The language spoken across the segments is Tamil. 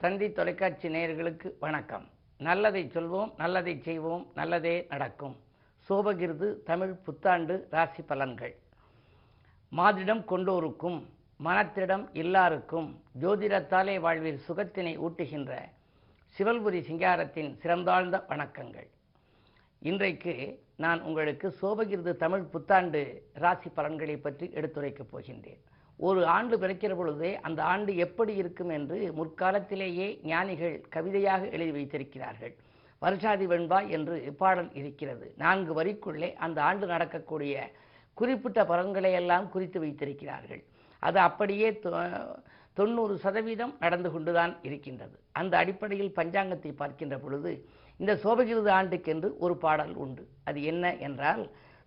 தந்தி தொலைக்காட்சி நேயர்களுக்கு வணக்கம். நல்லதை சொல்வோம், நல்லதை செய்வோம், நல்லதே நடக்கும். சோபகிருது தமிழ் புத்தாண்டு ராசி பலன்கள். மாதிடம் கொண்டோருக்கும் மனத்திடம் எல்லாருக்கும் ஜோதிடத்தாலே வாழ்வில் சுகத்தினை ஊட்டுகின்ற சிவல்புரி சிங்காரத்தின் சிறந்தாழ்ந்த வணக்கங்கள். இன்றைக்கு நான் உங்களுக்கு சோபகிருது தமிழ் புத்தாண்டு ராசி பலன்களை பற்றி எடுத்துரைக்கப் போகின்றேன். ஒரு ஆண்டு பிறக்கிற பொழுதே அந்த ஆண்டு எப்படி இருக்கும் என்று முற்காலத்திலேயே ஞானிகள் கவிதையாக எழுதி வைத்திருக்கிறார்கள். வருஷாதி வெண்பா என்று பாடல் இருக்கிறது. 4 வரிக்குள்ளே அந்த ஆண்டு நடக்கக்கூடிய குறிப்பிட்ட பலன்களை எல்லாம் குறித்து வைத்திருக்கிறார்கள். அது அப்படியே 90% நடந்து கொண்டுதான் இருக்கின்றது. அந்த அடிப்படையில் பஞ்சாங்கத்தை பார்க்கின்ற பொழுது இந்த சோபகிருது ஆண்டுக்கென்று ஒரு பாடல் உண்டு. அது என்ன என்றால்,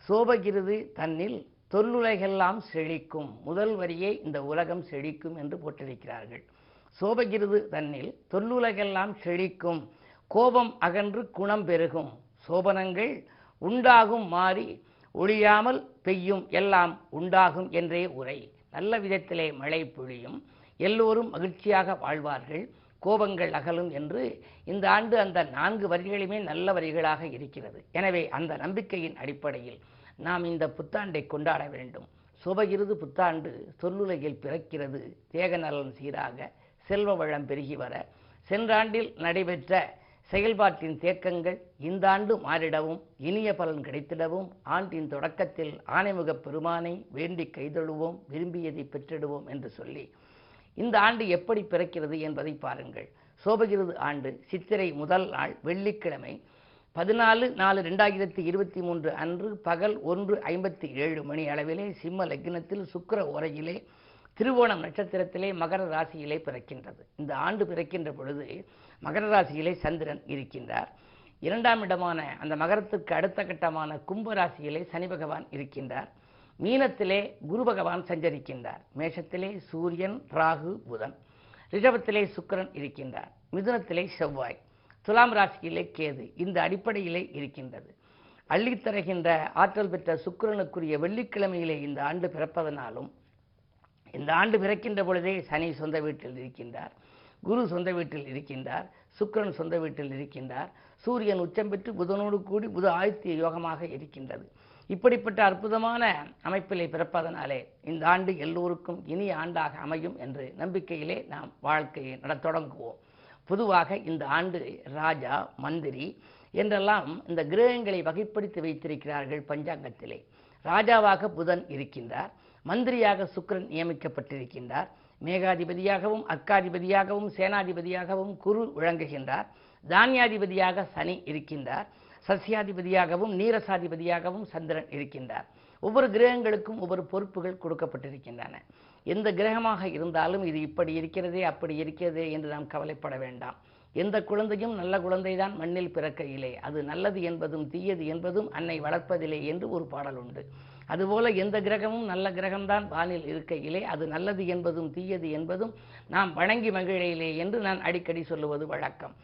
சோபகிருது தன்னில் தொல்லுலகெல்லாம் செழிக்கும். முதல் வரியே இந்த உலகம் செழிக்கும் என்று போட்டிருக்கிறார்கள். சோபகிருது தன்னில் தொல்லுலகெல்லாம் செழிக்கும், கோபம் அகன்று குணம் பெருகும், சோபனங்கள் உண்டாகும் மாறி ஒழியாமல் பெய்யும் எல்லாம் உண்டாகும் என்றே உரை. நல்ல விதத்திலே மழை பொழியும், எல்லோரும் மகிழ்ச்சியாக வாழ்வார்கள், கோபங்கள் அகலும் என்று இந்த ஆண்டு அந்த 4 வரிகளுமே நல்ல வரிகளாக இருக்கிறது. எனவே அந்த நம்பிக்கையின் அடிப்படையில் நாம் இந்த புத்தாண்டை கொண்டாட வேண்டும். சோபகிருது புத்தாண்டு தொல்லுலகில் பிறக்கிறது. தேக நலன் சீராக, செல்வ வளம் பெருகி வர, சென்ற ஆண்டில் நடைபெற்ற செயல்பாட்டின் தேக்கங்கள் இந்த ஆண்டு மாறிடவும், இனிய பலன் கிடைத்திடவும் ஆண்டின் தொடக்கத்தில் ஆனைமுக பெருமானை வேண்டி கைதொழுவோம், விரும்பியதை பெற்றிடுவோம் என்று சொல்லி இந்த ஆண்டு எப்படி பிறக்கிறது என்பதை பாருங்கள். சோபகிருது ஆண்டு சித்திரை முதல் நாள் வெள்ளிக்கிழமை 14/4/2023 அன்று பகல் 1:57 மணி அளவிலே சிம்ம லக்னத்தில் சுக்கிர ஓரையிலே திருவோணம் நட்சத்திரத்திலே மகர ராசியிலே பிறக்கின்றது. இந்த ஆண்டு பிறக்கின்ற பொழுது மகர ராசியிலே சந்திரன் இருக்கின்றார். 2ஆம் இடமான அந்த மகரத்துக்கு அடுத்த கட்டமான கும்ப ராசியிலே சனி பகவான் இருக்கின்றார். மீனத்திலே குரு பகவான் சஞ்சரிக்கின்றார். மேஷத்திலே சூரியன், ராகு, புதன். ரிஷபத்திலே சுக்கிரன் இருக்கின்றார். மிதுனத்திலே செவ்வாய். துலாம் ராசியிலே கேது. இந்த அடிப்படையிலே இருக்கின்றது. அள்ளித்தருகின்ற ஆற்றல் பெற்ற சுக்கிரனுக்குரிய வெள்ளிக்கிழமையிலே இந்த ஆண்டு பிறப்பதனாலும், இந்த ஆண்டு பிறக்கின்ற பொழுதே சனி சொந்த வீட்டில் இருக்கின்றார், குரு சொந்த வீட்டில் இருக்கின்றார், சுக்கிரன் சொந்த வீட்டில் இருக்கின்றார், சூரியன் உச்சம் பெற்று புதனோடு கூடி புத ஆதித்ய யோகமாக இருக்கின்றது. இப்படிப்பட்ட அற்புதமான அமைப்பிலே பிறப்பதனாலே இந்த ஆண்டு எல்லோருக்கும் இனிய ஆண்டாக அமையும் என்று நம்பிக்கையிலே நாம் வாழ்க்கையை தொடங்குவோம். பொதுவாக இந்த ஆண்டு ராஜா, மந்திரி என்றெல்லாம் இந்த கிரகங்களை வகைப்படுத்தி வைத்திருக்கிறார்கள் பஞ்சாங்கத்திலே. ராஜாவாக புதன் இருக்கின்றார், மந்திரியாக சுக்கிரன் நியமிக்கப்பட்டிருக்கின்றார், மேகாதிபதியாகவும் அக்காதிபதியாகவும் சேனாதிபதியாகவும் குரு விளங்குகின்றார், தானியாதிபதியாக சனி இருக்கின்றார், சசியாதிபதியாகவும் நீரசாதிபதியாகவும் சந்திரன் இருக்கின்றார். ஒவ்வொரு கிரகங்களுக்கும் ஒவ்வொரு பொறுப்புகள் கொடுக்கப்பட்டிருக்கின்றன. எந்த கிரகமாக இருந்தாலும் இது இப்படி இருக்கிறதே அப்படி இருக்கிறதே என்று நாம் கவலைப்பட வேண்டாம். எந்த குழந்தையும் நல்ல குழந்தைதான் மண்ணில் பிறக்கையிலே, அது நல்லது என்பதும் தீயது என்பதும் அன்னை வளர்ப்பதிலே என்று ஒரு பாடல் உண்டு. அதுபோல எந்த கிரகமும் நல்ல கிரகம்தான் வானில் இருக்கையிலே, அது நல்லது என்பதும் தீயது என்பதும் நாம் வணங்கி மகிழையிலே என்று நான் அடிக்கடி சொல்லுவது வழக்கம்.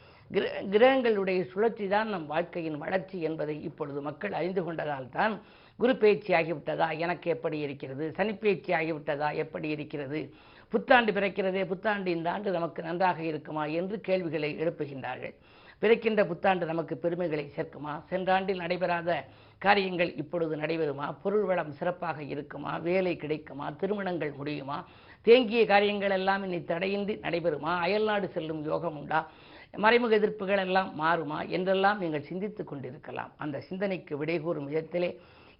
கிரகங்களுடைய சுழற்சி தான் நம் வாழ்க்கையின் வளர்ச்சி என்பதை இப்பொழுது மக்கள் அறிந்து கொண்டதால் தான் குரு பேச்சு ஆகிவிட்டதா, எனக்கு எப்படி இருக்கிறது, சனி பேச்சு ஆகிவிட்டதா, எப்படி இருக்கிறது, புத்தாண்டு பிறக்கிறதே, புத்தாண்டு இந்த ஆண்டு நமக்கு நன்றாக இருக்குமா என்று கேள்விகளை எழுப்புகின்றார்கள். பிறக்கின்ற புத்தாண்டு நமக்கு பெருமைகளை சேர்க்குமா, சென்ற ஆண்டில் நடைபெறாத காரியங்கள் இப்பொழுது நடைபெறுமா, பொருள் வளம் சிறப்பாக இருக்குமா, வேலை கிடைக்குமா, திருமணங்கள் முடியுமா, தேங்கிய காரியங்கள் எல்லாம் இனி தடையின்றி நடைபெறுமா, அயல்நாடு செல்லும் யோகம் உண்டா, மறைமுக எதிர்ப்புகள் எல்லாம் மாறுமா என்றெல்லாம் நீங்கள் சிந்தித்துக் கொண்டிருக்கலாம். அந்த சிந்தனைக்கு விடை கூறும் விதத்திலே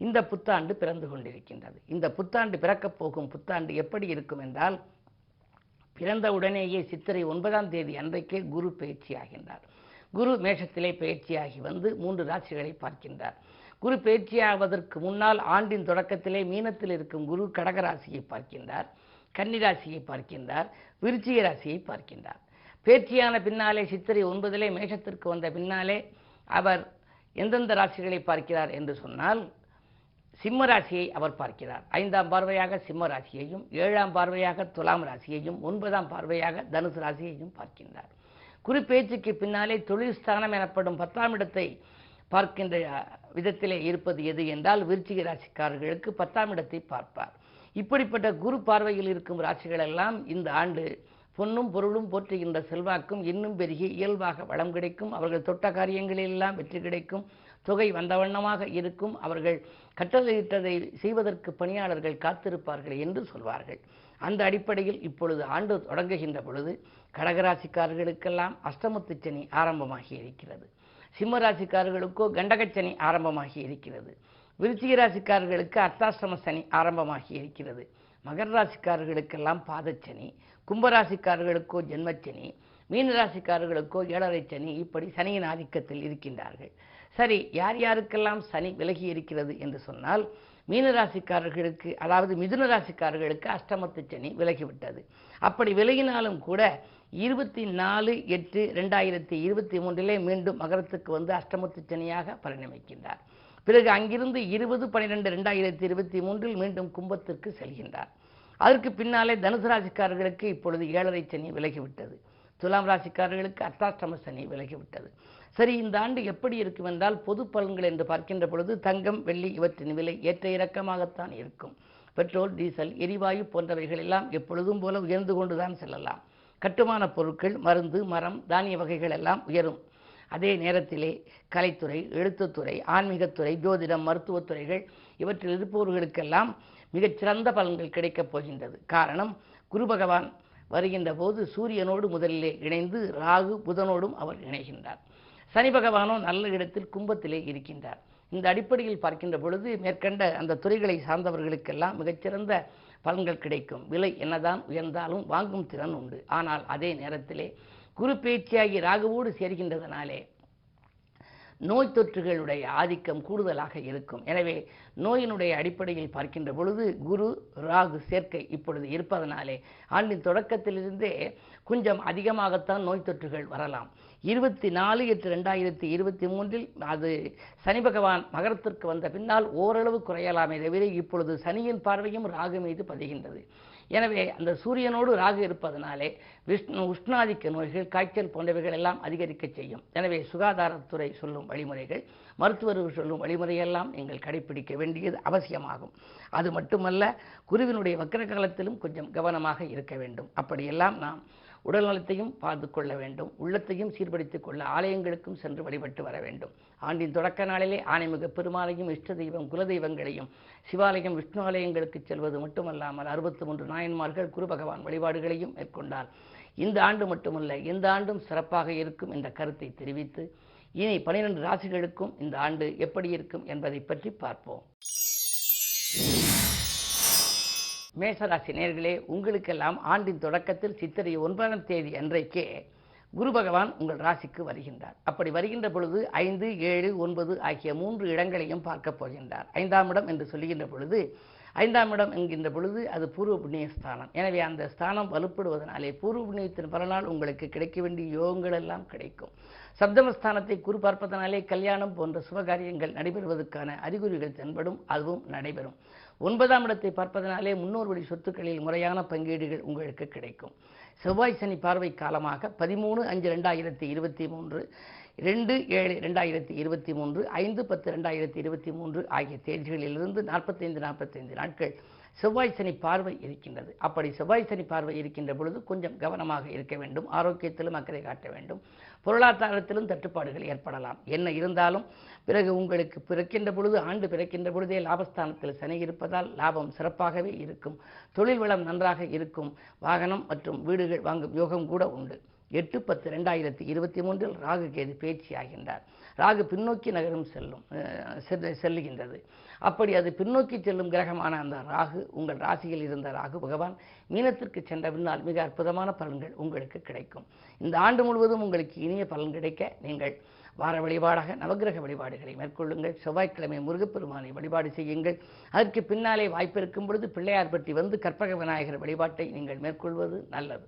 இந்த புத்தாண்டு பிறந்து கொண்டிருக்கின்றது. இந்த புத்தாண்டு பிறக்கப் போகும் புத்தாண்டு எப்படி இருக்கும் என்றால், பிறந்த உடனேயே சித்திரை 9ஆம் தேதி அன்றைக்கே குரு பயிற்சி ஆகின்றார். குரு மேஷத்திலே பயிற்சியாகி வந்து 3 ராசிகளை பார்க்கின்றார். குரு பயிற்சியாவதற்கு முன்னால் ஆண்டின் தொடக்கத்திலே மீனத்தில் இருக்கும் குரு கடகராசியை பார்க்கின்றார், கன்னிராசியை பார்க்கின்றார், விருச்சிக ராசியை பார்க்கின்றார். பேச்சியான பின்னாலே சித்திரை 9 மேஷத்திற்கு வந்த பின்னாலே அவர் எந்தெந்த ராசிகளை பார்க்கிறார் என்று சொன்னால், சிம்ம ராசியை அவர் பார்க்கிறார். 5ஆம் பார்வையாக சிம்ம ராசியையும், 7ஆம் பார்வையாக துலாம் ராசியையும், 9ஆம் பார்வையாக தனுசு ராசியையும் பார்க்கின்றார். குரு பேச்சுக்கு பின்னாலே தொழில் ஸ்தானம் எனப்படும் 10ஆம் இடத்தை பார்க்கின்ற விதத்திலே இருப்பது எது என்றால், விருச்சிக ராசிக்காரர்களுக்கு 10ஆம் இடத்தை பார்ப்பார். இப்படிப்பட்ட குரு பார்வையில் இருக்கும் ராசிகள் எல்லாம் இந்த ஆண்டு பொன்னும் பொருளும் போற்றுகின்ற செல்வாக்கும் இன்னும் பெருகி இயல்பாக வளம் கிடைக்கும். அவர்கள் தொட்ட காரியங்களிலெல்லாம் வெற்றி கிடைக்கும். தொகை வந்த வண்ணமாக இருக்கும். அவர்கள் கட்டளையிட்டதை செய்வதற்கு பணியாளர்கள் காத்திருப்பார்கள் என்று சொல்வார்கள். அந்த அடிப்படையில் இப்பொழுது ஆண்டு தொடங்குகின்ற பொழுது கடகராசிக்காரர்களுக்கெல்லாம் அஷ்டமத்து சனி ஆரம்பமாகி இருக்கிறது. சிம்ம ராசிக்காரர்களுக்கோ கண்டகச்சனி ஆரம்பமாகி இருக்கிறது. விருச்சிக ராசிக்காரர்களுக்கு அர்த்தாஷ்டம சனி ஆரம்பமாகி இருக்கிறது. மகர ராசிக்காரர்களுக்கெல்லாம் பாதச்சனி, கும்பராசிக்காரர்களுக்கோ ஜென்மச்சனி, மீன ராசிக்காரர்களுக்கோ ஏழரை சனி, இப்படி சனியின் ஆதிக்கத்தில் இருக்கின்றார்கள். சரி, யார் யாருக்கெல்லாம் சனி விலகி இருக்கிறது என்று சொன்னால், மீன ராசிக்காரர்களுக்கு, அதாவது மிதுன ராசிக்காரர்களுக்கு அஷ்டமத்து சனி விலகிவிட்டது. அப்படி விலகினாலும் கூட 24/8/2023 மீண்டும் மகரத்துக்கு வந்து அஷ்டமத்து சனியாக பரிணமிக்கின்றார். பிறகு அங்கிருந்து 20/12/2023 மீண்டும் கும்பத்திற்கு செல்கின்றார். அதற்கு பின்னாலே தனுசு ராசிக்காரர்களுக்கு இப்பொழுது ஏழரை சனி விலகிவிட்டது. துலாம் ராசிக்காரர்களுக்கு அர்த்தாஷ்டம சனி விலகிவிட்டது. சரி, இந்த ஆண்டு எப்படி இருக்கும் என்றால், பொது பலன்கள் என்று பார்க்கின்ற பொழுது தங்கம், வெள்ளி இவற்றின் விலை ஏற்ற இறக்கமாகத்தான் இருக்கும். பெட்ரோல், டீசல், எரிவாயு போன்றவைகள் எல்லாம் எப்பொழுதும் போல உயர்ந்து கொண்டுதான் செல்லலாம். கட்டுமான பொருட்கள், மருந்து, மரம், தானிய வகைகள் எல்லாம் உயரும். அதே நேரத்திலே கலைத்துறை, எழுத்துத்துறை, ஆன்மீகத்துறை, ஜோதிடம், மருத்துவத்துறைகள் இவற்றில் இருப்பவர்களுக்கெல்லாம் மிகச்சிறந்த பலன்கள் கிடைக்கப் போகின்றது. காரணம், குரு பகவான் வருகின்ற போது சூரியனோடு முதலிலே இணைந்து ராகு புதனோடும் அவர் இணைகின்றார். சனி பகவானோ நல்ல இடத்தில் கும்பத்திலே இருக்கின்றார். இந்த அடிப்படையில் பார்க்கின்ற பொழுது மேற்கண்ட அந்த துறைகளை சார்ந்தவர்களுக்கெல்லாம் மிகச்சிறந்த பலன்கள் கிடைக்கும். விலை என்னதான் உயர்ந்தாலும் வாங்கும் திறன் உண்டு. ஆனால் அதே நேரத்திலே குரு பேச்சியாகி ராகுவோடு சேர்கின்றதனாலே நோய் தொற்றுகளுடைய ஆதிக்கம் கூடுதலாக இருக்கும். எனவே நோயினுடைய அடிப்படையில் பார்க்கின்ற பொழுது குரு ராகு சேர்க்கை இப்பொழுது இருப்பதனாலே ஆண்டின் தொடக்கத்திலிருந்தே கொஞ்சம் அதிகமாகத்தான் நோய் தொற்றுகள் வரலாம். 24/8/2023 அது சனி பகவான் மகரத்திற்கு வந்த பின்னால் ஓரளவு குறையலாமே தவிர இப்பொழுது சனியின் பார்வையும் ராகு மீது பதிகின்றது. எனவே அந்த சூரியனோடு ராகு இருப்பதனாலே உஷ்ணாதிக்க நோய்கள், காய்ச்சல் போன்றவைகள் எல்லாம் அதிகரிக்க செய்யும். எனவே சுகாதாரத்துறை சொல்லும் வழிமுறைகள், மருத்துவர்கள் சொல்லும் வழிமுறையெல்லாம் நீங்கள் கடைபிடிக்க வேண்டியது அவசியமாகும். அது மட்டுமல்ல, குருவினுடைய வக்கர காலத்திலும் கொஞ்சம் கவனமாக இருக்க வேண்டும். அப்படியெல்லாம் நாம் உடல் நலத்தையும் பார்த்து கொள்ள வேண்டும். உள்ளத்தையும் சீர்படுத்திக் கொள்ள ஆலயங்களுக்கும் சென்று வழிபட்டு வர வேண்டும். ஆண்டின் தொடக்க நாளிலே ஆணைமிக பெருமாளையும் இஷ்ட தெய்வம் குலதெய்வங்களையும் சிவாலயம், விஷ்ணு ஆலயங்களுக்கு செல்வது மட்டுமல்லாமல் 63 நாயன்மார்கள் குரு பகவான் வழிபாடுகளையும் மேற்கொண்டால் இந்த ஆண்டு மட்டுமல்ல, இந்த ஆண்டும் சிறப்பாக இருக்கும் என்ற கருத்தை தெரிவித்து, இனி 12 ராசிகளுக்கும் இந்த ஆண்டு எப்படி இருக்கும் என்பதை பற்றி பார்ப்போம். மேசராசி நேயர்களே, உங்களுக்கெல்லாம் ஆண்டின் தொடக்கத்தில் சித்திரை 9ஆம் தேதி அன்றைக்கே குரு பகவான் உங்கள் ராசிக்கு வருகின்றார். அப்படி வருகின்ற பொழுது 5, 7, 9 ஆகிய 3 இடங்களையும் பார்க்கப் போகின்றார். 5ஆம் இடம் என்று சொல்லுகின்ற பொழுது, 5ஆம் இடம் என்கின்ற பொழுது அது பூர்வ புண்ணிய ஸ்தானம். எனவே அந்த ஸ்தானம் வலுப்படுவதனாலே பூர்வ புண்ணியத்தின் பலனால் உங்களுக்கு கிடைக்க வேண்டிய யோகங்கள் எல்லாம் கிடைக்கும். சப்தமஸ்தானத்தை குரு பார்ப்பதனாலே கல்யாணம் போன்ற சுபகாரியங்கள் நடைபெறுவதற்கான அறிகுறிகள் தென்படும், அதுவும் நடைபெறும். 9ஆம் இடத்தை பார்ப்பதனாலே முன்னோர் வழி சொத்துக்களில் முறையான பங்கீடுகள் உங்களுக்கு கிடைக்கும். செவ்வாய் சனி பார்வை காலமாக 13/5/2023, 2/7/2023, 5/10/2023 ஆகிய தேதிகளிலிருந்து 45 நாட்கள் செவ்வாய் சனி பார்வை இருக்கின்றது. அப்படி செவ்வாய் சனி பார்வை இருக்கின்ற பொழுது கொஞ்சம் கவனமாக இருக்க வேண்டும். ஆரோக்கியத்திலும் அக்கறை காட்ட வேண்டும். பொருளாதாரத்திலும் தட்டுப்பாடுகள் ஏற்படலாம். என்ன இருந்தாலும் பிறகு உங்களுக்கு பிறக்கின்ற பொழுது, ஆண்டு பிறக்கின்ற பொழுதே லாபஸ்தானத்தில் சனி இருப்பதால் லாபம் சிறப்பாகவே இருக்கும். தொழில் வளம் நன்றாக இருக்கும். வாகனம் மற்றும் வீடுகள் வாங்கும் யோகம் கூட உண்டு. 8/10/2023 ராகு கேது பேச்சு ஆகின்றார். ராகு பின்னோக்கி நகரும் செல்லுகின்றது. அப்படி அது பின்னோக்கி செல்லும் கிரகமான அந்த ராகு, உங்கள் ராசியில் இருந்த ராகு பகவான் மீனத்திற்கு சென்ற பின்னால் மிக அற்புதமான பலன்கள் உங்களுக்கு கிடைக்கும். இந்த ஆண்டு முழுவதும் உங்களுக்கு இனிய பலன் கிடைக்க நீங்கள் வார வழிபாடாக நவகிரக வழிபாடுகளை மேற்கொள்ளுங்கள். செவ்வாய்க்கிழமை முருகப்பெருமானை வழிபாடு செய்யுங்கள். அதற்கு பின்னாலே வாய்ப்பு இருக்கும் பொழுது பிள்ளையார்பட்டி வந்து கற்பக விநாயகர் வழிபாட்டை நீங்கள் மேற்கொள்வது நல்லது.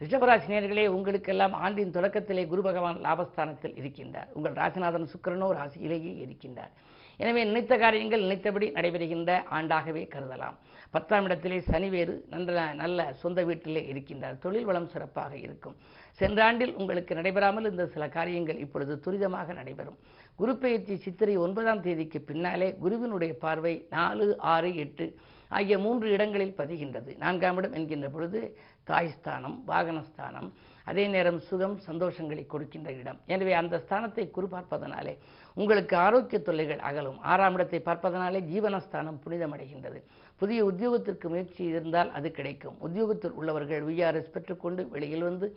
ரிஷபராசி நேயர்களே, உங்களுக்கெல்லாம் ஆண்டின் தொடக்கத்திலே குரு பகவான் லாபஸ்தானத்தில் இருக்கின்றார். உங்கள் ராசிநாதன் சுக்கிரனோ ராசியிலேயே இருக்கின்றார். எனவே நினைத்த காரியங்கள் நினைத்தபடி நடைபெறுகின்ற ஆண்டாகவே கருதலாம். 10ஆம் இடத்திலே சனி வேறு நல்ல சொந்த வீட்டிலே இருக்கின்றார். தொழில் வளம் சிறப்பாக இருக்கும். சென்ற ஆண்டில் உங்களுக்கு நடைபெறாமல் இருந்த சில காரியங்கள் இப்பொழுது துரிதமாக நடைபெறும். குரு பெயர்ச்சி சித்திரை 9ஆம் தேதிக்கு பின்னாலே குருவினுடைய பார்வை 4, 6, 8 ஆகிய 3 இடங்களில் பதிகின்றது. 4ஆம் இடம் என்கின்ற பொழுது தாய்ஸ்தானம், வாகனஸ்தானம், அதே நேரம் சுகம் சந்தோஷங்களை கொடுக்கின்ற இடம். எனவே அந்த ஸ்தானத்தை குரு பார்ப்பதனாலே உங்களுக்கு ஆரோக்கிய தொல்லைகள் அகலும். 6ஆம் இடத்தை பார்ப்பதனாலே ஜீவனஸ்தானம் புனிதமடைகின்றது. புதிய உத்தியோகத்திற்கு முயற்சி இருந்தால் அது கிடைக்கும். உத்தியோகத்தில் உள்ளவர்கள் விஆர்எஸ் பெற்றுக்கொண்டு வெளியில் வந்து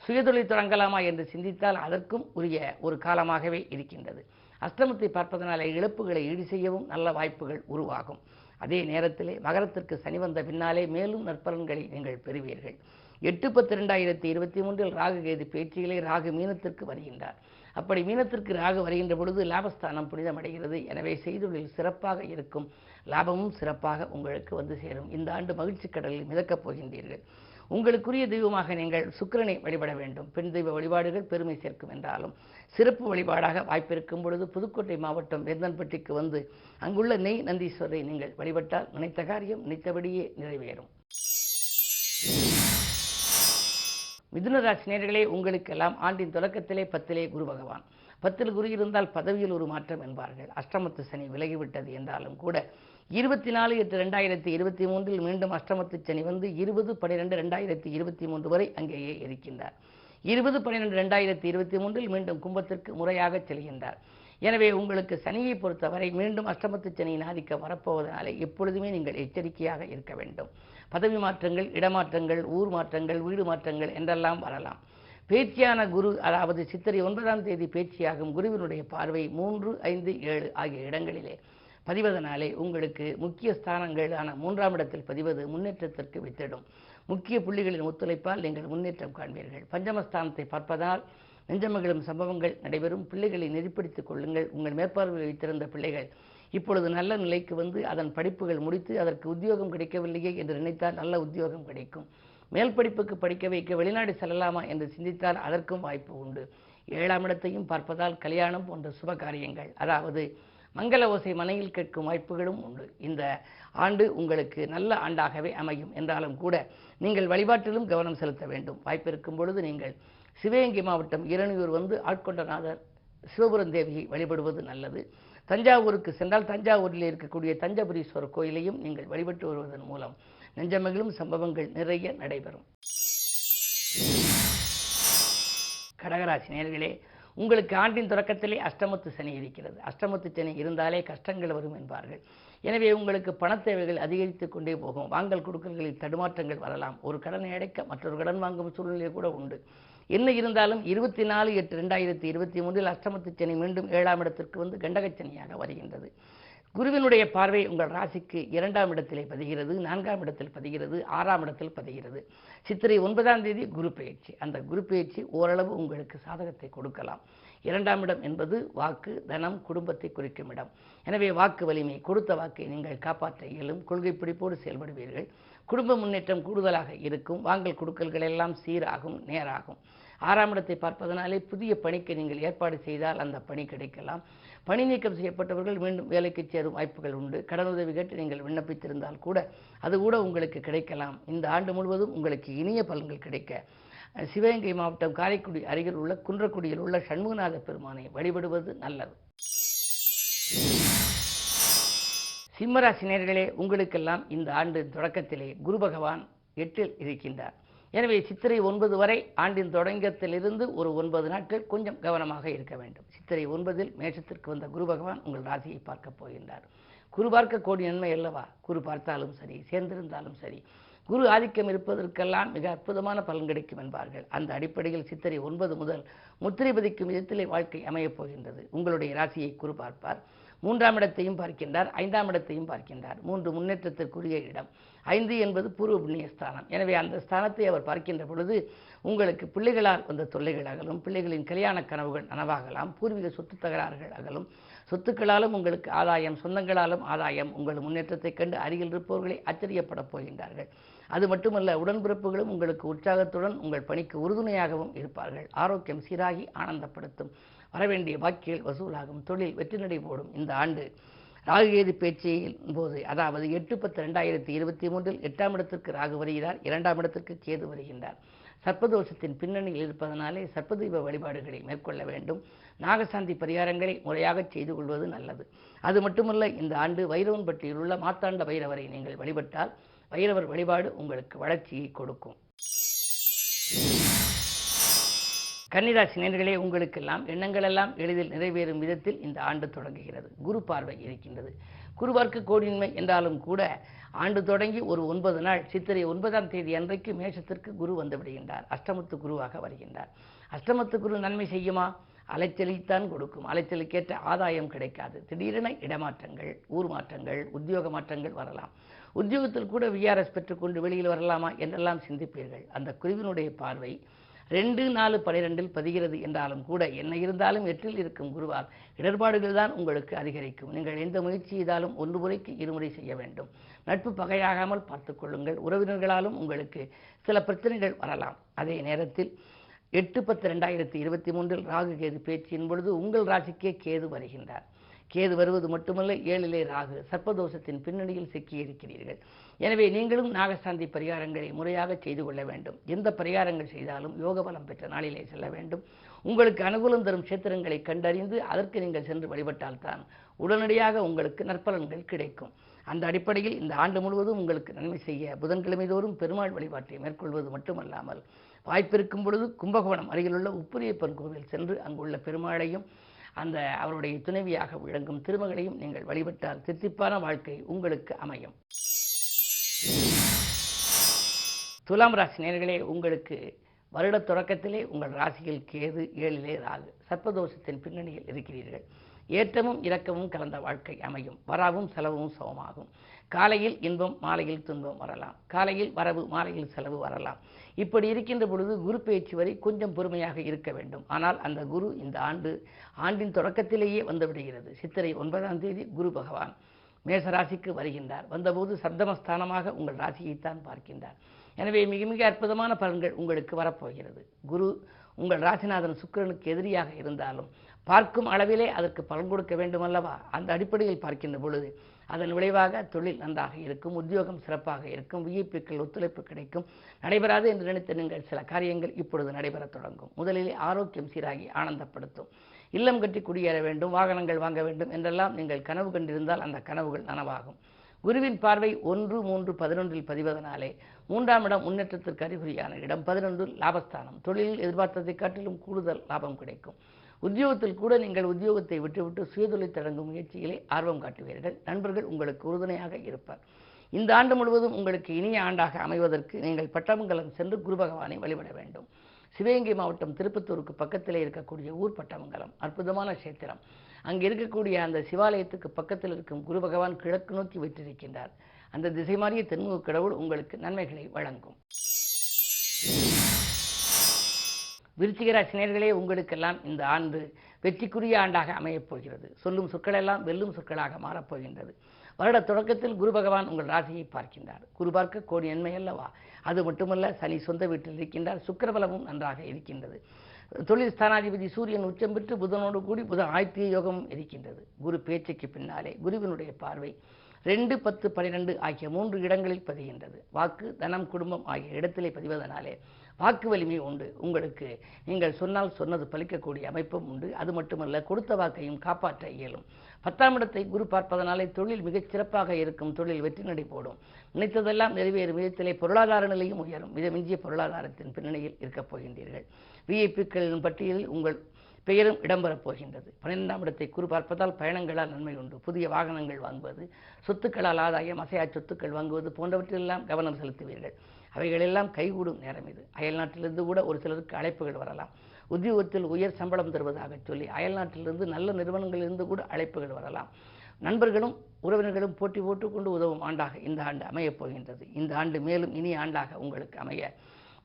சுயதொழில் தொடங்கலாமா என்று சிந்தித்தால் அதற்கும் உரிய ஒரு காலமாகவே இருக்கின்றது. அஷ்டமத்தை பார்ப்பதனாலே இழப்புகளை ஈடு செய்யவும் நல்ல வாய்ப்புகள் உருவாகும். அதே நேரத்திலே மகரத்திற்கு சனி வந்த பின்னாலே மேலும் நற்பலன்களை நீங்கள் பெறுவீர்கள். 8/10/2023 ராகு கேது பேச்சிலே ராகு மீனத்திற்கு வருகின்றார். அப்படி மீனத்திற்கு ராகு வருகின்ற பொழுது லாபஸ்தானம் புனிதமடைகிறது. எனவே செய்தொழில் சிறப்பாக இருக்கும். லாபமும் சிறப்பாக உங்களுக்கு வந்து சேரும். இந்த ஆண்டு மகிழ்ச்சி கடலில் மிதக்கப் போகின்றீர்கள். உங்களுக்குரிய தெய்வமாக நீங்கள் சுக்கிரனை வழிபட வேண்டும். பெண் தெய்வ வழிபாடுகள் பெருமை சேர்க்கும் என்றாலும் சிறப்பு வழிபாடாக வாய்ப்பிருக்கும் பொழுது புதுக்கோட்டை மாவட்டம் வேந்தன்பட்டிக்கு வந்து அங்குள்ள நெய் நந்தீஸ்வரரை நீங்கள் வழிபட்டால் நினைத்த காரியம் நினைத்தபடியே நிறைவேறும். மிதுன ராசி நேயர்களே, உங்களுக்கெல்லாம் ஆண்டின் தொடக்கத்திலே 10லே குரு பகவான். 10ல் குரு இருந்தால் பதவியில் ஒரு மாற்றம் என்பார்கள். அஷ்டமத்து சனி விலகிவிட்டது என்றாலும் கூட 24/8/2023 மீண்டும் அஷ்டமத்து சனி வந்து 20/12/2023 வரை அங்கேயே இருக்கின்றார். 20/12/2023 மீண்டும் கும்பத்திற்கு முறையாக செல்கின்றார். எனவே உங்களுக்கு சனியை பொறுத்தவரை மீண்டும் அஷ்டமத்து சனியின் ஆதிக்கம் வரப்போவதனாலே எப்பொழுதுமே நீங்கள் எச்சரிக்கையாக இருக்க வேண்டும். பதவி மாற்றங்கள், இடமாற்றங்கள், ஊர் மாற்றங்கள், வீடு மாற்றங்கள் என்றெல்லாம் வரலாம். பேச்சியான குரு, அதாவது சித்திரை 9ஆம் தேதி பேச்சியாகும் குருவினுடைய பார்வை 3, 5, 7 ஆகிய இடங்களிலே பதிவதனாலே உங்களுக்கு முக்கிய ஸ்தானங்களான 3ஆம் இடத்தில் பதிவது முன்னேற்றத்திற்கு வித்திடும். முக்கிய புள்ளிகளின் ஒத்துழைப்பால் நீங்கள் முன்னேற்றம் காண்பீர்கள். பஞ்சமஸ்தானத்தை பார்ப்பதால் நெஞ்சமகளும் சம்பவங்கள் நடைபெறும். பிள்ளைகளை நெறிப்படுத்திக் கொள்ளுங்கள். உங்கள் மேற்பார்வையில் வைத்திருந்த பிள்ளைகள் இப்பொழுது நல்ல நிலைக்கு வந்து அதன் படிப்புகள் முடித்து அதற்கு உத்தியோகம் கிடைக்கவில்லையே என்று நினைத்தால் நல்ல உத்தியோகம் கிடைக்கும். மேல் படிப்புக்கு படிக்க வைக்க வெளிநாடு செல்லலாமா என்று சிந்தித்தால் அதற்கும் வாய்ப்பு உண்டு. 7ஆம் இடத்தையும் பார்ப்பதால் கல்யாணம் போன்ற சுப காரியங்கள், அதாவது மங்கள ஓசை மனையில் கேட்கும் வாய்ப்புகளும் உண்டு. இந்த ஆண்டு உங்களுக்கு நல்ல ஆண்டாகவே அமையும் என்றாலும் கூட நீங்கள் வழிபாட்டிலும் கவனம் செலுத்த வேண்டும். வாய்ப்பிருக்கும் பொழுது நீங்கள் சிவகங்கை மாவட்டம் இரணியூர் வந்து ஆட்கொண்டநாதர் சிவபுரம் தேவியை வழிபடுவது நல்லது. தஞ்சாவூருக்கு சென்றால் தஞ்சாவூரில் இருக்கக்கூடிய தஞ்சபுரீஸ்வரர் கோயிலையும் நீங்கள் வழிபட்டு வருவதன் மூலம் நெஞ்சமகிழும் சம்பவங்கள் நிறைய நடைபெறும். கடகராசி நேயர்களே, உங்களுக்கு ஆண்டின் தொடக்கத்திலே அஷ்டமத்து சனி இருக்கிறது. அஷ்டமத்து சனி இருந்தாலே கஷ்டங்கள் வரும் என்பார்கள். எனவே உங்களுக்கு பணத் தேவைகள் அதிகரித்து கொண்டே போகும். வாங்கல் கொடுக்கல்களில் தடுமாற்றங்கள் வரலாம். ஒரு கடனை அடைக்க மற்றொரு கடன் வாங்கும் சூழ்நிலை கூட உண்டு. என்ன இருந்தாலும் 24/8/2023 அஷ்டமத்து சனி மீண்டும் 7ஆம் இடத்திற்கு வந்து கண்டகச்சனியாக வருகின்றது. குருவினுடைய பார்வை உங்கள் ராசிக்கு 2ஆம் இடத்திலே பதிகிறது, 4ஆம் இடத்தில் பதிகிறது, 6ஆம் இடத்தில் பதிகிறது. சித்திரை 9ஆம் தேதி குரு பெயர்ச்சி. அந்த குரு பெயர்ச்சி ஓரளவு உங்களுக்கு சாதகத்தை கொடுக்கலாம். 2ஆம் இடம் என்பது வாக்கு, தனம், குடும்பத்தை குறிக்கும் இடம். எனவே வாக்கு வலிமை, கொடுத்த வாக்கை நீங்கள் காப்பாற்ற இயலும். கொள்கை பிடிப்போடு செயல்படுவீர்கள். குடும்ப முன்னேற்றம் கூடுதலாக இருக்கும். வாங்கல் கொடுக்கல்கள் எல்லாம் சீராகும், நேராகும். 6ஆம் இடத்தை பார்ப்பதனாலே புதிய பணிக்கு நீங்கள் ஏற்பாடு செய்தால் அந்த பணி கிடைக்கலாம். பணி நீக்கம் செய்யப்பட்டவர்கள் மீண்டும் வேலைக்கு சேரும் வாய்ப்புகள் உண்டு. கடனுதவி கேட்டு நீங்கள் விண்ணப்பித்திருந்தால் கூட அது கூட உங்களுக்கு கிடைக்கலாம். இந்த ஆண்டு முழுவதும் உங்களுக்கு இனிய பலன்கள் கிடைக்க சிவகங்கை மாவட்டம் காரைக்குடி அருகில் உள்ள குன்றக்குடியில் உள்ள சண்முகநாத பெருமானை வழிபடுவது நல்லது. சிம்மராசி நேயர்களே, உங்களுக்கெல்லாம் இந்த ஆண்டு தொடக்கத்திலே குரு பகவான் 8ல் இருக்கின்றார். எனவே சித்திரை 9 வரை ஆண்டின் தொடக்கத்திலிருந்து ஒரு 9 நாட்கள் கொஞ்சம் கவனமாக இருக்க வேண்டும். சித்திரை 9ல் மேஷத்திற்கு வந்த குரு பகவான் உங்கள் ராசியை பார்க்க போகின்றார். குரு பார்க்க கோடி நன்மை அல்லவா? குரு பார்த்தாலும் சரி, சேர்ந்திருந்தாலும் சரி, குரு ஆதிக்கம் இருப்பதற்கெல்லாம் மிக அற்புதமான பலன் கிடைக்கும் என்பார்கள். அந்த அடிப்படையில் சித்திரை 9 முதல் முத்திரை பதிக்கும் விதத்திலே வாழ்க்கை அமையப் போகின்றது. உங்களுடைய ராசியை குரு பார்ப்பார். 3ஆம் இடத்தையும் பார்க்கின்றார், 5ஆம் இடத்தையும் பார்க்கின்றார். 3 முன்னேற்றத்திற்குரிய இடம். 5 என்பது பூர்வ புண்ணிய ஸ்தானம். எனவே அந்த ஸ்தானத்தை அவர் பார்க்கின்ற பொழுது உங்களுக்கு பிள்ளைகளால் வந்த தொல்லைகள் அகலும். பிள்ளைகளின் கல்யாண கனவுகள் நனவாகலாம். பூர்வீக சொத்து தகராறுகள் அகலும். சொத்துக்களாலும் உங்களுக்கு ஆதாயம், சொந்தங்களாலும் ஆதாயம். உங்கள் முன்னேற்றத்தைக் கண்டு அருகில் இருப்பவர்களை ஆச்சரியப்பட போகின்றார்கள். அது மட்டுமல்ல, உடன்பிறப்புகளும் உங்களுக்கு உற்சாகத்துடன் உங்கள் பணிக்கு உறுதுணையாகவும் இருப்பார்கள். ஆரோக்கியம் சீராகி ஆனந்தப்படுத்தும். வரவேண்டிய பாக்கிகள் வசூலாகும். தொழில் வெற்றி நடை போடும். இந்த ஆண்டு ராகுகேது பேச்சின் போது, அதாவது 8/10/2023 8ஆம் இடத்திற்கு ராகு வருகிறார், 2ஆம் இடத்திற்கு கேது வருகின்றார். சர்ப்பதோஷத்தின் பின்னணியில் இருப்பதனாலே சர்ப்பதெய்வ வழிபாடுகளை மேற்கொள்ள வேண்டும். நாகசாந்தி பரிகாரங்களை முறையாக செய்து கொள்வது நல்லது. அது மட்டுமல்ல, இந்த ஆண்டு வைரவன்பட்டியில் உள்ள மாத்தாண்ட பைரவரை நீங்கள் வழிபட்டால் பைரவர் வழிபாடு உங்களுக்கு வளர்ச்சியை கொடுக்கும். கன்னிராசி நேயர்களே, உங்களுக்கெல்லாம் எண்ணங்கள் எல்லாம் எளிதில் நிறைவேறும் விதத்தில் இந்த ஆண்டு தொடங்குகிறது. குரு பார்வை இருக்கின்றது. குருவார்க்கு கோடின்மை என்றாலும் கூட ஆண்டு தொடங்கி ஒரு 9 நாள், சித்திரை 9ஆம் தேதி அன்றைக்கு மேஷத்திற்கு குரு வந்து விடுகின்றார். அஷ்டமத்து குருவாக வருகின்றார். அஷ்டமத்து குரு நன்மை செய்யுமா? அலைச்சலைத்தான் கொடுக்கும். அலைச்சலுக்கேற்ற ஆதாயம் கிடைக்காது. திடீரென இடமாற்றங்கள், ஊர் மாற்றங்கள், உத்தியோக மாற்றங்கள் வரலாம். உத்தியோகத்தில் கூட விஆர்எஸ் பெற்றுக்கொண்டு வெளியில் வரலாமா என்றெல்லாம் சிந்திப்பீர்கள். அந்த குருவினுடைய பார்வை 2-4-12 பதிகிறது என்றாலும் கூட என்ன இருந்தாலும் 8இல் இருக்கும் குருவால் இடர்பாடுகள் தான் உங்களுக்கு அதிகரிக்கும். நீங்கள் எந்த முயற்சி செய்தாலும் 1 முறைக்கு 2 முறை செய்ய வேண்டும். நட்பு பகையாகாமல் பார்த்துக் கொள்ளுங்கள். உறவினர்களாலும் உங்களுக்கு சில பிரச்சனைகள் வரலாம். அதே நேரத்தில் 8/10/2023 ராகு கேது பேச்சின் பொழுது உங்கள் ராசிக்கே கேது வருகின்றார். கேது வருவது மட்டுமல்ல, 7இலே ராகு, சர்ப்பதோஷத்தின் பின்னணியில் சிக்கியிருக்கிறீர்கள். எனவே நீங்களும் நாகசாந்தி பரிகாரங்களை முறையாக செய்து கொள்ள வேண்டும். எந்த பரிகாரங்கள் செய்தாலும் யோக பலம் பெற்ற நாளிலே செல்ல வேண்டும். உங்களுக்கு அனுகூலம் தரும் கஷேத்திரங்களை கண்டறிந்து அதற்கு நீங்கள் சென்று வழிபட்டால்தான் உடனடியாக உங்களுக்கு நற்பலன்கள் கிடைக்கும். அந்த அடிப்படையில் இந்த ஆண்டு முழுவதும் உங்களுக்கு நன்மை செய்ய புதன்கிழமை தோறும் பெருமாள் வழிபாட்டை மேற்கொள்வது மட்டுமல்லாமல், வாய்ப்பிருக்கும் பொழுது கும்பகோணம் அருகிலுள்ள உப்புரியப்பன் கோவில் சென்று அங்குள்ள பெருமாளையும் அவருடைய துணைவியாக விளங்கும் திருமகளையும் நீங்கள் வழிபட்டால் தித்திப்பான வாழ்க்கை உங்களுக்கு அமையும். துலாம் ராசி நேயர்களே, உங்களுக்கு வருட தொடக்கத்திலே உங்கள் ராசியில் கேது, 7இலே ராகு, சர்ப்பதோஷத்தின் பின்னணியில் இருக்கிறீர்கள். ஏற்றமும் இரக்கமும் கலந்த வாழ்க்கை அமையும். வரவும் செலவும் சமமாகும். காலையில் இன்பம், மாலையில் துன்பம் வரலாம். காலையில் வரவு, மாலையில் செலவு வரலாம். இப்படி இருக்கின்ற பொழுது குரு பேச்சு வரை கொஞ்சம் பொறுமையாக இருக்க வேண்டும். ஆனால் அந்த குரு இந்த ஆண்டின் தொடக்கத்திலேயே வந்துவிடுகிறது. சித்திரை 9ஆம் தேதி குரு பகவான் மேசராசிக்கு வருகின்றார். வந்தபோது சப்தமஸ்தானமாக உங்கள் ராசியைத்தான் பார்க்கின்றார். எனவே மிக மிக அற்புதமான பலன்கள் உங்களுக்கு வரப்போகிறது. குரு உங்கள் ராசிநாதன் சுக்கிரனுக்கு எதிரியாக இருந்தாலும் பார்க்கும் அளவிலே அதற்கு பலன் கொடுக்க வேண்டும் அல்லவா? அந்த அடிப்படையில் பார்க்கின்ற பொழுது அதன் விளைவாக தொழில் நன்றாக இருக்கும், உத்தியோகம் சிறப்பாக இருக்கும், விஐபிக்கள் ஒத்துழைப்பு கிடைக்கும். நடைபெறாது என்று நினைத்த நீங்கள் சில காரியங்கள் இப்பொழுது நடைபெறத் தொடங்கும். முதலிலே ஆரோக்கியம் சீராகி ஆனந்தப்படுத்தும். இல்லம் கட்டி குடியேற வேண்டும், வாகனங்கள் வாங்க வேண்டும் என்றெல்லாம் நீங்கள் கனவு கண்டிருந்தால் அந்த கனவுகள் நனவாகும். குருவின் பார்வை 1-3-11 பதிவதனாலே 3ஆம் இடம் முன்னேற்றத்திற்கு அறிகுறியான இடம். 11 லாபஸ்தானம். தொழிலில் எதிர்பார்த்ததை காட்டிலும் கூடுதல் லாபம் கிடைக்கும். உத்தியோகத்தில் கூட நீங்கள் உத்தியோகத்தை விட்டுவிட்டு சுயதொழில் தொடங்கும் முயற்சியிலே ஆர்வம் காட்டுவீர்கள். நண்பர்கள் உங்களுக்கு உறுதுணையாக இருப்பார். இந்த ஆண்டு முழுவதும் உங்களுக்கு இனிய ஆண்டாக அமைவதற்கு நீங்கள் பட்டமங்கலம் சென்று குரு பகவானை வழிபட வேண்டும். சிவகங்கை மாவட்டம் திருப்பத்தூருக்கு பக்கத்திலே இருக்கக்கூடிய ஊர் பட்டமங்கலம் அற்புதமான கஷேத்திரம். அங்கே இருக்கக்கூடிய அந்த சிவாலயத்துக்கு பக்கத்தில் இருக்கும் குரு பகவான் கிழக்கு நோக்கி விற்றிருக்கின்றார். அந்த திசை மாறிய தென்முக கடவுள் உங்களுக்கு நன்மைகளை வழங்கும். விருச்சிக ராசி நேயர்களே, உங்களுக்கெல்லாம் இந்த ஆண்டு வெற்றிக்குரிய ஆண்டாக அமையப் போகிறது. சொல்லும் சொற்களெல்லாம் வெல்லும் சொற்களாக மாறப்போகின்றது. வருட தொடக்கத்தில் குரு பகவான் உங்கள் ராசியை பார்க்கின்றார். குரு பார்க்க கோடி நன்மை அல்லவா? அது மட்டுமல்ல, சனி சொந்த வீட்டில் இருக்கின்றார். சுக்கிரபலமும் நன்றாக இருக்கின்றது. தொழில் ஸ்தானாதிபதி சூரியன் உச்சம் பெற்று புதனோடு கூடி புதன் ஆய்த்திய யோகமும் இருக்கின்றது. குரு பேச்சுக்கு பின்னாலே குருவினுடைய பார்வை 2-10-12 ஆகிய 3 இடங்களில் பதிகின்றது. வாக்கு, தனம், குடும்பம் ஆகிய இடத்திலே பதிவதனாலே வாக்கு வலிமை உண்டு. உங்களுக்கு நீங்கள் சொன்னால் சொன்னது பலிக்கக்கூடிய அமைப்பும் உண்டு. அது மட்டுமல்ல, கொடுத்த வாக்கையும் காப்பாற்ற இயலும். 10ஆம் இடத்தை குரு பார்ப்பதனாலே தொழில் மிகச் சிறப்பாக இருக்கும். தொழில் வெற்றி நடை போடும். நினைத்ததெல்லாம் நிறைவேறும் விதத்திலே பொருளாதார நிலையும் உயரும். மிதமிஞ்சிய பொருளாதாரத்தின் பின்னணியில் இருக்கப் போகின்றீர்கள். விஐபிக்களின் பட்டியலில் உங்கள் பெயரும் இடம்பெறப் போகின்றது. 12ஆம் இடத்தை குரு பார்ப்பதால் பயணங்களால் நன்மை உண்டு. புதிய வாகனங்கள் வாங்குவது, சொத்துக்களால் ஆதாயம், அசையா சொத்துக்கள் வாங்குவது போன்றவற்றிலெல்லாம் கவனம் செலுத்துவீர்கள். அவைகளெல்லாம் கைகூடும் நேரம் இது. அயல்நாட்டிலிருந்து கூட ஒரு சிலருக்கு அழைப்புகள் வரலாம். உத்தியோகத்தில் உயர் சம்பளம் தருவதாக சொல்லி அயல்நாட்டிலிருந்து நல்ல நிறுவனங்களிலிருந்து கூட அழைப்புகள் வரலாம். நண்பர்களும் உறவினர்களும் போட்டி போட்டுக்கொண்டு உதவும் ஆண்டாக இந்த ஆண்டு அமையப் போகின்றது. இந்த ஆண்டு மேலும் இனிய ஆண்டாக உங்களுக்கு அமைய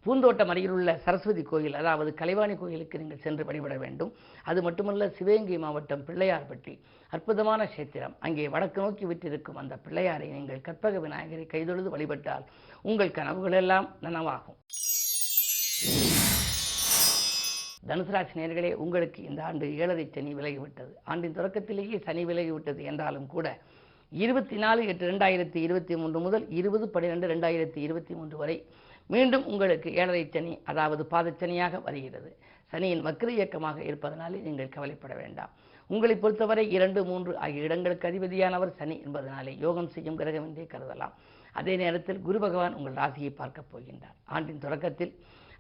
பூந்தோட்டம் அருகிலுள்ள சரஸ்வதி கோயில், அதாவது கலைவாணி கோயிலுக்கு நீங்கள் சென்று வழிபட வேண்டும். அது மட்டுமல்ல, சிவகங்கை மாவட்டம் பிள்ளையார்பட்டி அற்புதமான கஷேத்திரம். அங்கே வடக்கு நோக்கி விட்டிருக்கும் அந்த பிள்ளையாரை நீங்கள் கற்பக விநாயகரை கைதொழுது வழிபட்டால் உங்கள் கனவுகளெல்லாம் நனவாகும். தனுசு ராசி நேயர்களே, உங்களுக்கு இந்த ஆண்டு 7.5 சனி விலகிவிட்டது. ஆண்டின் தொடக்கத்திலேயே சனி விலகிவிட்டது என்றாலும் கூட 24/8/2023 முதல் 20/12/2023 வரை மீண்டும் உங்களுக்கு 7.5 சனி, அதாவது பாதச்சனியாக வருகிறது. சனியின் வக்ர இயக்கமாக இருப்பதனாலே நீங்கள் கவலைப்பட வேண்டாம். உங்களை பொறுத்தவரை 2, 3 ஆகிய இடங்களுக்கு அதிபதியானவர் சனி என்பதனாலே யோகம் செய்யும் கிரகம் என்றே கருதலாம். அதே நேரத்தில் குரு பகவான் உங்கள் ராசியை பார்க்கப் போகின்றார். ஆண்டின் தொடக்கத்தில்,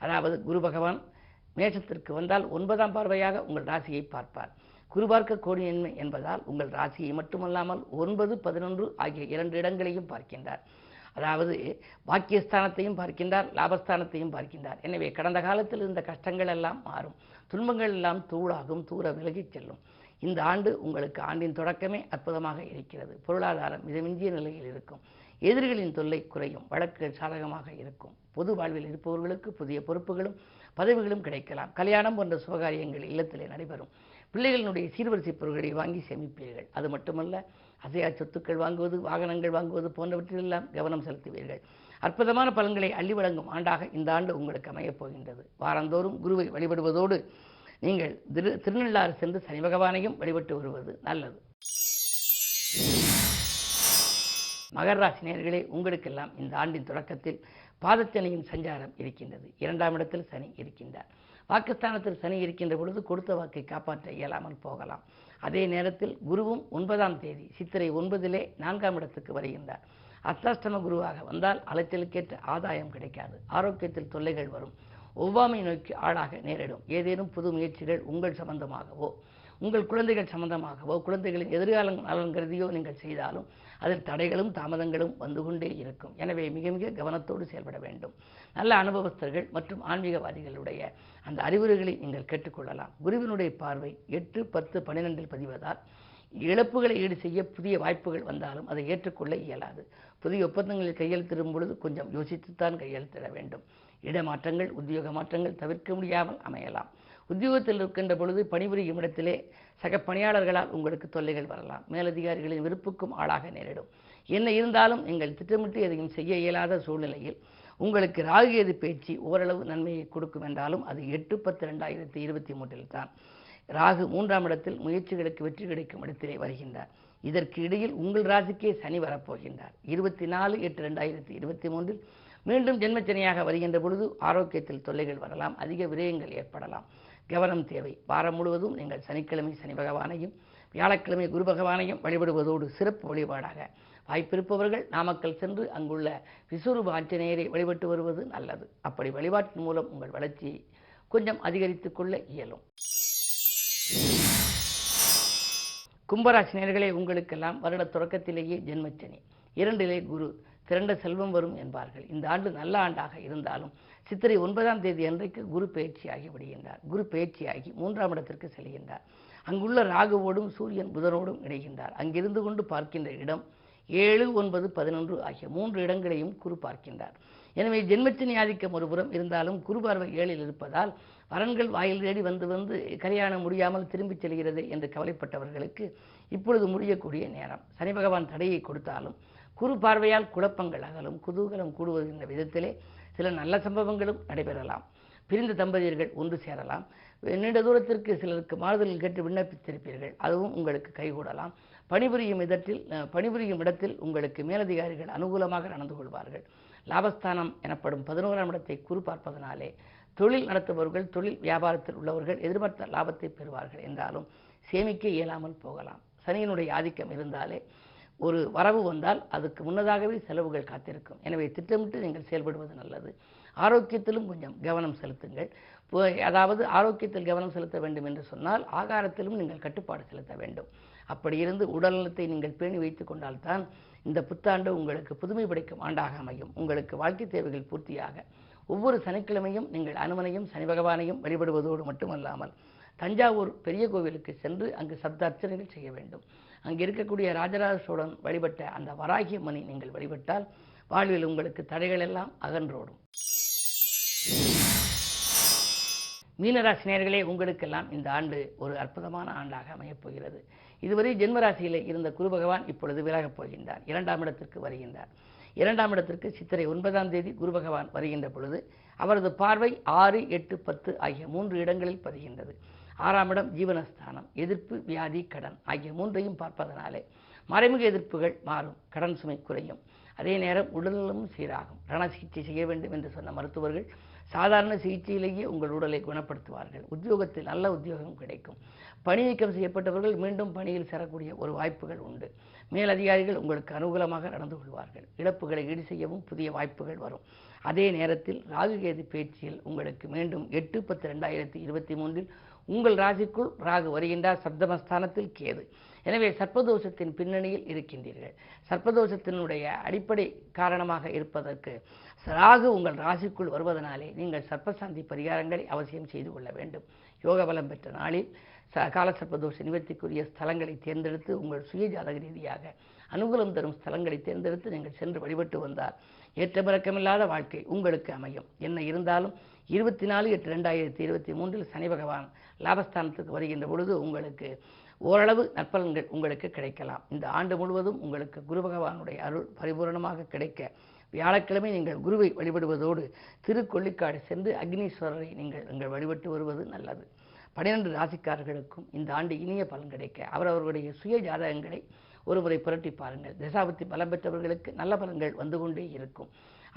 அதாவது குரு பகவான் மேஷத்திற்கு வந்தால் 9ஆம் பார்வையாக உங்கள் ராசியை பார்ப்பார். குரு பார்க்க கோடி நன்மை என்பதால் உங்கள் ராசியை மட்டுமல்லாமல் 9, 11 ஆகிய 2 இடங்களையும் பார்க்கின்றார். அதாவது பாக்கியஸ்தானத்தையும் பார்க்கின்றார், லாபஸ்தானத்தையும் பார்க்கின்றார். எனவே கடந்த காலத்தில் இருந்த கஷ்டங்கள் எல்லாம் மாறும், துன்பங்கள் எல்லாம் தூளாகும், தூர விலகிச் செல்லும். இந்த ஆண்டு உங்களுக்கு ஆண்டின் தொடக்கமே அற்புதமாக இருக்கிறது. பொருளாதாரம் மிதமிஞ்சிய நிலையில் இருக்கும். எதிரிகளின் தொல்லை குறையும். வழக்குகள் சாதகமாக இருக்கும். பொது வாழ்வில் இருப்பவர்களுக்கு புதிய பொறுப்புகளும் பதவிகளும் கிடைக்கலாம். கல்யாணம் போன்ற சுபகாரியங்கள் இல்லத்திலே நடைபெறும். பிள்ளைகளினுடைய சீர்வரிசை பொருட்களை வாங்கி சேமிப்பீர்கள். அது மட்டுமல்ல, அசையா சொத்துக்கள் வாங்குவது, வாகனங்கள் வாங்குவது போன்றவற்றிலெல்லாம் கவனம் செலுத்துவீர்கள். அற்புதமான பலன்களை அள்ளி வழங்கும் ஆண்டாக இந்த ஆண்டு உங்களுக்கு அமையப் போகின்றது. வாரந்தோறும் குருவை வழிபடுவதோடு நீங்கள் திருநள்ளாறு சென்று சனி பகவானையும் வழிபட்டு வருவது நல்லது. மகர ராசி நேயர்களே, உங்களுக்கெல்லாம் இந்த ஆண்டின் தொடக்கத்தில் பாதச்சனியின் சஞ்சாரம் இருக்கின்றது. 2ஆம் இடத்தில் சனி இருக்கின்றார். வாக்குஸ்தானத்தில் சனி இருக்கின்ற பொழுது கொடுத்த வாக்கை காப்பாற்ற இயலாமல் போகலாம். அதே நேரத்தில் குருவும் 9ஆம் தேதி சித்திரை 9 4ஆம் இடத்துக்கு வருகின்றார். அஷ்டாஷ்டம குருவாக வந்தால் அலைச்சலுக்கேற்ற ஆதாயம் கிடைக்காது. ஆரோக்கியத்தில் தொல்லைகள் வரும். ஒவ்வாமை நோக்கி ஆளாக நேரிடும். ஏதேனும் புது முயற்சிகள் உங்கள் சம்பந்தமாகவோ, உங்கள் குழந்தைகள் சம்பந்தமாகவோ, குழந்தைகளின் எதிர்கால நலன் கருதியோ நீங்கள் செய்தாலும் அதில் தடைகளும் தாமதங்களும் வந்து கொண்டே இருக்கும். எனவே மிக மிக கவனத்தோடு செயல்பட வேண்டும். நல்ல அனுபவஸ்தர்கள் மற்றும் ஆன்மீகவாதிகளுடைய அந்த அறிவுரைகளை நீங்கள் கேட்டுக்கொள்ளலாம். குருவினுடைய பார்வை 8, 10, 12 பதிவதால் இழப்புகளை ஈடு செய்ய புதிய வாய்ப்புகள் வந்தாலும் அதை ஏற்றுக்கொள்ள இயலாது. புதிய ஒப்பந்தங்களில் கையெழுத்திடும் பொழுது கொஞ்சம் யோசித்துத்தான் கையெழுத்திட வேண்டும். இடமாற்றங்கள், உத்தியோக மாற்றங்கள் தவிர்க்க முடியாமல் அமையலாம். உத்தியோகத்தில் இருக்கின்ற பொழுது பணிபுரியும் இடத்திலே சக பணியாளர்களால் உங்களுக்கு தொல்லைகள் வரலாம். மேலதிகாரிகளின் விருப்புக்கும் ஆளாக நேரிடும். என்ன இருந்தாலும் நீங்கள் திட்டமிட்டு எதையும் செய்ய இயலாத சூழ்நிலையில் உங்களுக்கு ராகு கேது பேச்சு ஓரளவு நன்மையை கொடுக்கும் என்றாலும் அது 8/10/2023 தான். ராகு 3ஆம் இடத்தில் முயற்சிகளுக்கு வெற்றி கிடைக்கும் இடத்திலே வருகின்றார். இதற்கு இடையில் உங்கள் ராசிக்கே சனி வரப்போகின்றார். 24/8/2023 மீண்டும் ஜென்மச்சனியாக வருகின்ற பொழுது ஆரோக்கியத்தில் தொல்லைகள் வரலாம். அதிக விரயங்கள் ஏற்படலாம். கவனம் தேவை. வாரம் முழுவதும் நீங்கள் சனிக்கிழமை சனி பகவானையும் வியாழக்கிழமை குரு பகவானையும் வழிபடுவதோடு சிறப்பு வழிபாடாக வாய்ப்பிருப்பவர்கள் நாமக்கல் சென்று அங்குள்ள விஸ்வரூப ஆஞ்சநேயரை வழிபட்டு வருவது நல்லது. அப்படி வழிபாட்டின் மூலம் உங்கள் வளர்ச்சியை கொஞ்சம் அதிகரித்துக் கொள்ள இயலும். கும்பராசி நேயர்களே, உங்களுக்கெல்லாம் வருட தொடக்கத்திலேயே ஜென்மச்சனி, 2 குரு, திரண்ட செல்வம் வரும் என்பார்கள். இந்த ஆண்டு நல்ல ஆண்டாக இருந்தாலும் சித்திரை 9ஆம் தேதி அன்றைக்கு குரு பயிற்சியாகி விடுகின்றார். குரு பயிற்சியாகி 3ஆம் இடத்திற்கு செல்கின்றார். அங்குள்ள ராகுவோடும் சூரியன் புதனோடும் இணைகின்றார். அங்கிருந்து கொண்டு பார்க்கின்ற இடம் 7, 9, 11 ஆகிய 3 இடங்களையும் குரு பார்க்கின்றார். எனவே ஜென்மச்சனி ஆதிக்கம் ஒருபுறம் இருந்தாலும் குரு பார்வை 7இல் இருப்பதால் வரன்கள் வாயில் தேடி வந்து கல்யாணம் முடியாமல் திரும்பிச் செல்கிறது என்று கவலைப்பட்டவர்களுக்கு இப்பொழுது முடியக்கூடிய நேரம். சனி பகவான் தடையை கொடுத்தாலும் குரு பார்வையால் குழப்பங்கள் அகலும். குதூகலம் கூடுவதென்ற விதத்திலே சில நல்ல சம்பவங்களும் நடைபெறலாம். பிரிந்த தம்பதியர்கள் ஒன்று சேரலாம். நீண்ட தூரத்திற்கு சிலருக்கு மாறுதல் கேட்டு விண்ணப்பித்திருப்பீர்கள், அதுவும் உங்களுக்கு கைகூடலாம். பணிபுரியும் இடத்தில் உங்களுக்கு மேலதிகாரிகள் அனுகூலமாக நடந்து கொள்வார்கள். லாபஸ்தானம் எனப்படும் 11ஆம் இடத்தை குரு பார்ப்பதனாலே தொழில் நடத்துபவர்கள், தொழில் வியாபாரத்தில் உள்ளவர்கள் எதிர்பார்த்த லாபத்தை பெறுவார்கள். என்றாலும் சேமிக்க இயலாமல் போகலாம். சனியினுடைய ஆதிக்கம் இருந்தாலே ஒரு வரவு வந்தால் அதுக்கு முன்னதாகவே செலவுகள் காத்திருக்கும். எனவே திட்டமிட்டு நீங்கள் செயல்படுவது நல்லது. ஆரோக்கியத்திலும் கொஞ்சம் கவனம் செலுத்துங்கள். அதாவது ஆரோக்கியத்தில் கவனம் செலுத்த வேண்டும் என்று சொன்னால் ஆகாரத்திலும் நீங்கள் கட்டுப்பாடு செலுத்த வேண்டும். அப்படி இருந்து உடல்நலத்தை நீங்கள் பேணி வைத்துக் கொண்டால்தான் இந்த புத்தாண்டு உங்களுக்கு புதுமை படைக்கும் ஆண்டாக அமையும். உங்களுக்கு வாழ்க்கை தேவைகள் பூர்த்தியாக ஒவ்வொரு சனிக்கிழமையும் நீங்கள் அனுமனையும் சனி பகவானையும் வழிபடுவதோடு மட்டுமல்லாமல் தஞ்சாவூர் பெரிய கோவிலுக்கு சென்று அங்கு சப்த அர்ச்சனைகள் செய்ய வேண்டும். அங்கு இருக்கக்கூடிய ராஜராஜ சோழன் வழிபட்ட அந்த வராகிய மணி நீங்கள் வழிபட்டால் வாழ்வில் உங்களுக்கு தடைகள் எல்லாம் அகன்றோடும். மீனராசி நேயர்களே, உங்களுக்கெல்லாம் இந்த ஆண்டு ஒரு அற்புதமான ஆண்டாக அமையப் போகிறது. இதுவரை ஜென்மராசியிலே இருந்த குரு பகவான் இப்பொழுது விலகப் போகின்றார். 2ஆம் இடத்திற்கு வருகின்றார். 2ஆம் இடத்திற்கு சித்திரை 9ஆம் தேதி குரு பகவான் வருகின்ற பொழுது அவரது பார்வை 6, 8, 10 ஆகிய 3 இடங்களில் பதிகின்றது. 6ஆம் இடம் ஜீவனஸ்தானம், எதிர்ப்பு, வியாதி, கடன் ஆகிய 3ஐயும் பார்ப்பதனாலே மறைமுக எதிர்ப்புகள் மாறும், கடன் சுமை குறையும். அதே நேரம் உடல்நலமும் சீராகும். ரண சிகிச்சை செய்ய வேண்டும் என்று சொன்ன மருத்துவர்கள் சாதாரண சிகிச்சையிலேயே உங்கள் உடலை குணப்படுத்துவார்கள். உத்தியோகத்தில் நல்ல உத்தியோகம் கிடைக்கும். பணி நீக்கம் செய்யப்பட்டவர்கள் மீண்டும் பணியில் சேரக்கூடிய ஒரு வாய்ப்புகள் உண்டு. மேலதிகாரிகள் உங்களுக்கு அனுகூலமாக நடந்து கொள்வார்கள். இழப்புகளை ஈடு செய்யவும் புதிய வாய்ப்புகள் வரும். அதே நேரத்தில் ராகு கேது பேச்சில் உங்களுக்கு மீண்டும் 8/10/2023 உங்கள் ராசிக்குள் ராகு வருகின்றார். சப்தமஸ்தானத்தில் கேது. எனவே சர்ப்பதோஷத்தின் பின்னணியில் இருக்கின்றீர்கள். சர்ப்பதோஷத்தினுடைய அடிப்படை காரணமாக இருப்பதற்கு ராகு உங்கள் ராசிக்குள் வருவதனாலே நீங்கள் சர்ப்பசாந்தி பரிகாரங்களை அவசியம் செய்து கொள்ள வேண்டும். யோக பலம் பெற்ற நாளில் கால சர்ப்பதோஷ நிவர்த்திக்குரிய ஸ்தலங்களை தேர்ந்தெடுத்து உங்கள் சுய ஜாதக ரீதியாக அனுகூலம் தரும் ஸ்தலங்களை தேர்ந்தெடுத்து நீங்கள் சென்று வழிபட்டு வந்தால் ஏற்றமிறக்கமில்லாத வாழ்க்கை உங்களுக்கு அமையும். என்ன இருந்தாலும் 24/8/2023 சனி பகவான் லாபஸ்தானத்துக்கு வருகின்ற பொழுது உங்களுக்கு ஓரளவு நற்பலன்கள் உங்களுக்கு கிடைக்கலாம். இந்த ஆண்டு முழுவதும் உங்களுக்கு குரு பகவானுடைய அருள் பரிபூரணமாக கிடைக்க வியாழக்கிழமை நீங்கள் குருவை வழிபடுவதோடு திருக்கொள்ளிக்காடு சென்று அக்னீஸ்வரரை நீங்கள் வழிபட்டு வருவது நல்லது. 12 ராசிக்காரர்களுக்கும் இந்த ஆண்டு இனிய பலன் கிடைக்க அவரவர்களுடைய சுய ஜாதகங்களை ஒருமுறை புரட்டி பாருங்கள். திசாபுத்தி பலம் பெற்றவர்களுக்கு நல்ல பலன்கள் வந்து கொண்டே இருக்கும்.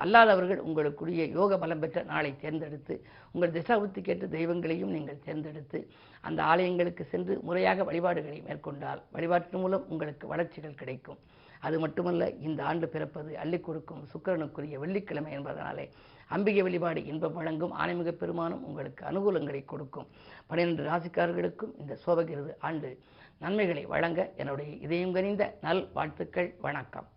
அல்லாதவர்கள் உங்களுக்குரிய யோக பலம் பெற்ற நாளை தேர்ந்தெடுத்து உங்கள் திசாபுத்திக்கேற்ற தெய்வங்களையும் நீங்கள் தேர்ந்தெடுத்து அந்த ஆலயங்களுக்கு சென்று முறையாக வழிபாடுகளை மேற்கொண்டால் வழிபாட்டின் மூலம் உங்களுக்கு வளர்ச்சிகள் கிடைக்கும். அது மட்டுமல்ல, இந்த ஆண்டு பிறப்பது அள்ளி கொடுக்கும் சுக்கிரனுக்குரிய வெள்ளிக்கிழமை என்பதனாலே அம்பிகை வழிபாடு இன்பம் வழங்கும். ஆன்மீக பெருமானும் உங்களுக்கு அனுகூலங்களை கொடுக்கும். 12 ராசிக்காரர்களுக்கும் இந்த சோபகிருது ஆண்டு நன்மைகளை வழங்க என்னுடைய இதயம் கனிந்த நல் வாழ்த்துக்கள். வணக்கம்.